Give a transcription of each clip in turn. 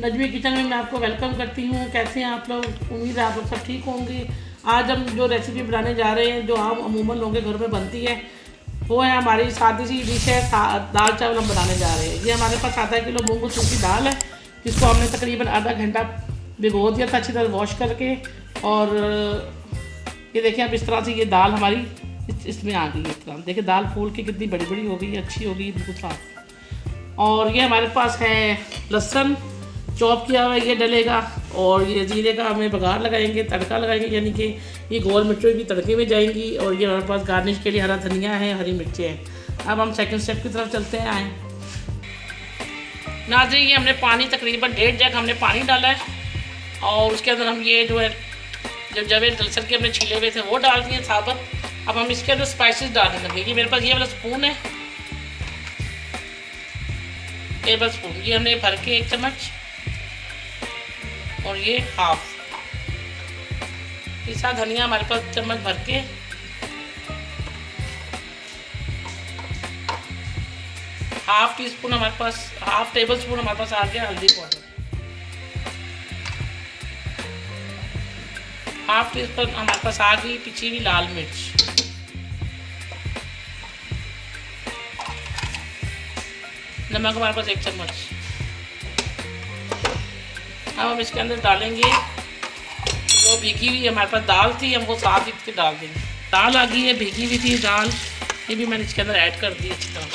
Najmi kitchen में मैं आपको वेलकम करती हूँ। कैसे हैं आप लोग? उम्मीद है आप लोग सब ठीक होंगे। आज हम जो रेसिपी बनाने जा रहे हैं, जो हम अमूमन लोगों के घर में बनती है, वो है हमारी सादी सी डिश है दाल चावल हम बनाने जा रहे हैं। ये हमारे पास आधा किलो मूंग की दाल है, जिसको हमने तकरीबन आधा घंटा भिगो दिया था अच्छी तरह वॉश करके। और ये देखिए अब इस तरह से ये दाल हमारी इसमें आ गई। इस तरह देखिए दाल फूल के कितनी बड़ी बड़ी हो गई, अच्छी हो गई, बिल्कुल साफ। और ये हमारे पास है लहसुन चॉप किया हुआ, ये डलेगा। और ये जीरे का हमें बघार लगाएंगे, तड़का लगाएंगे, यानी कि ये गोल मिर्चों की तड़के में जाएंगी। और ये हमारे पास गार्निश के लिए हरा धनिया है, हरी मिर्चें हैं। अब हम सेकंड स्टेप की तरफ चलते हैं। आए नाज़रीन, ये हमने पानी तकरीबन 1.5 जग हमने पानी डाला है। और उसके अंदर हम ये जो है जब जवेद लहसुन के हमने छिले हुए थे वो डाल दिए साबुत। अब हम इसके अंदर स्पाइसेस डालने लगे। ये मेरे पास ये वाला स्पून है, टेबल स्पून, ये हमने भर के 1 चम्मच, और ये हाफ पिसा धनिया हमारे पास चम्मच भर के, हाफ टी स्पून हमारे पास, हाफ टेबल स्पून हमारे पास आ गया हल्दी पाउडर, हाफ टी स्पून हमारे पास आ गई पिची हुई लाल मिर्च, नमक हमारे पास 1 चम्मच। अब हम इसके अंदर डालेंगे जो भीगी हुई हमारे पास दाल थी, हम वो साथ ही इसके डाल देंगे। दाल आ गई है, भीगी हुई थी दाल, ये भी मैंने इसके अंदर ऐड कर दी अच्छी तरह।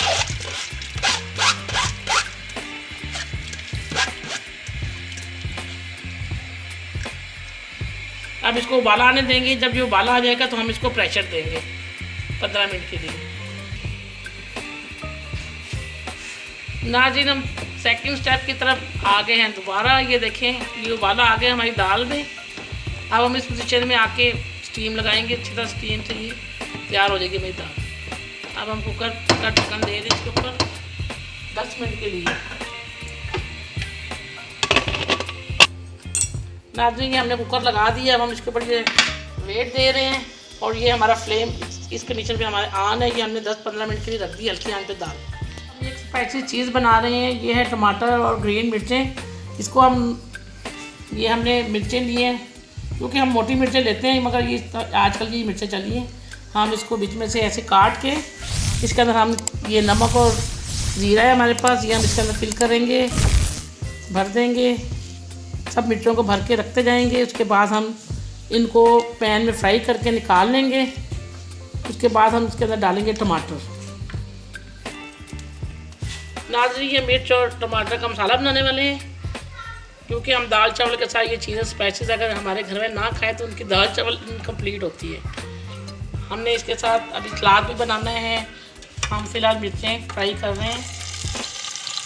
अब इसको उबाला आने देंगे। जब ये उबाला आ जाएगा तो हम इसको प्रेशर देंगे 15 मिनट के लिए। नाज़रीन, हम सेकंड स्टेप की तरफ आ गए हैं दोबारा। ये देखें ये उबाला आ गया हमारी दाल में। अब हम इस पोजीशन में आके स्टीम लगाएंगे, अच्छी तरह स्टीम से ये तैयार हो जाएगी मेरी दाल। अब हम कुकर का ढक्कन दे दें इसके ऊपर 10 मिनट के लिए। नाज़रीन, ये हमने कुकर लगा दिया। अब हम इसके ऊपर ये वेट दे रहे हैं। और ये हमारा फ्लेम इस कंडीशन पे हमारे ऑन है। ये हमने 10-15 मिनट के लिए रख दी हल्की आंच पे दाल। हम एक स्पाइसी चीज़ बना रहे हैं। ये है टमाटर और ग्रीन मिर्चें। इसको हम ये हमने मिर्चें लिए हैं, क्योंकि हम मोटी मिर्चें लेते हैं, मगर ये आजकल की मिर्चें चली हैं। हम इसको बीच में से ऐसे काट के इसके अंदर हम ये नमक और ज़ीरा है हमारे पास, ये हम इसके अंदर फिल करेंगे, भर देंगे। सब मिर्चों को भर के रखते जाएंगे। उसके बाद हम इनको पैन में फ्राई करके निकाल लेंगे। उसके बाद हम इसके अंदर डालेंगे टमाटर। नाज़रीन, ये मिर्च और टमाटर का मसाला बनाने वाले हैं, क्योंकि हम दाल चावल के साथ ये चीज़ें स्पाइसेस अगर हमारे घर में ना खाएं तो उनकी दाल चावल इनकम्प्लीट होती है। हमने इसके साथ अभी सलाद भी बनाना है। हम फ़िलहाल मिर्चें फ्राई कर रहे हैं,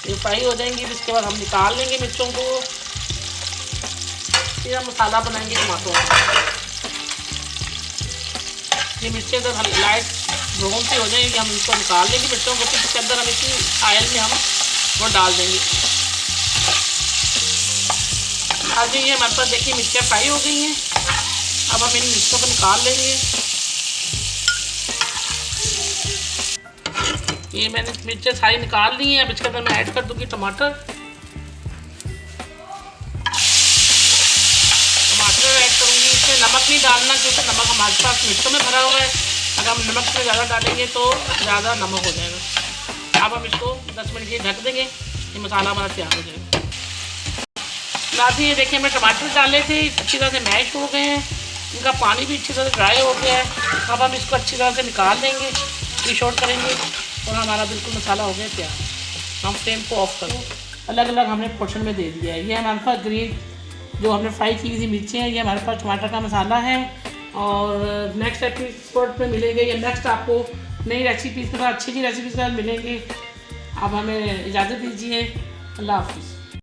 ये फ्राई हो जाएंगी। इसके बाद हम निकाल लेंगे मिर्चों को, फिर हम मसाला बनाएंगे टमाटरों का। ये मिर्चें जब लाइट ब्राउन से हो जाएंगी, हम इनको निकाल लेंगे मिर्चों को। फिर इसके अंदर हम इसी ऑयल में हम वो डाल देंगे। आज ये हमारे पास देखिए मिर्चें फ्राई हो गई हैं। अब हम इन मिर्चों को निकाल लेंगे। ये मैंने मिर्चें सारी निकाल ली हैं। अब इसके अंदर मैं ऐड कर दूँगी टमाटर ऐड करूँगी। इसमें नमक नहीं डालना, क्योंकि नमक हमारे पास मिर्चों में भरा हुआ है। अगर हम नमक से ज़्यादा डालेंगे तो ज़्यादा नमक हो जाएगा। अब हम इसको 10 मिनट के लिए ढक देंगे, ये मसाला हमारा तैयार हो जाएगा। नाज़रीन, ये देखिए हमने टमाटर डाले थे, अच्छी तरह से मैश हो गए हैं, इनका पानी भी अच्छी तरह से ड्राई हो गया है। अब हम इसको अच्छी तरह से निकाल देंगे, डिश आउट करेंगे, और हमारा बिल्कुल मसाला हो गया तैयार। हम फ्लेम को ऑफ करें। अलग अलग हमने पोर्शन में दे दिया है। ये हमारे पास ग्रीन जो हमने फ्राई की हुई मिर्चें हैं, ये हमारे पास टमाटर का मसाला है। और नेक्स्ट एपिसोड में मिलेंगे, या नेक्स्ट आपको नई रेसिपीज़ के साथ, अच्छी अच्छी रेसिपीज़ के साथ मिलेंगे। आप हमें इजाज़त दीजिए। अल्लाह हाफ़िज़।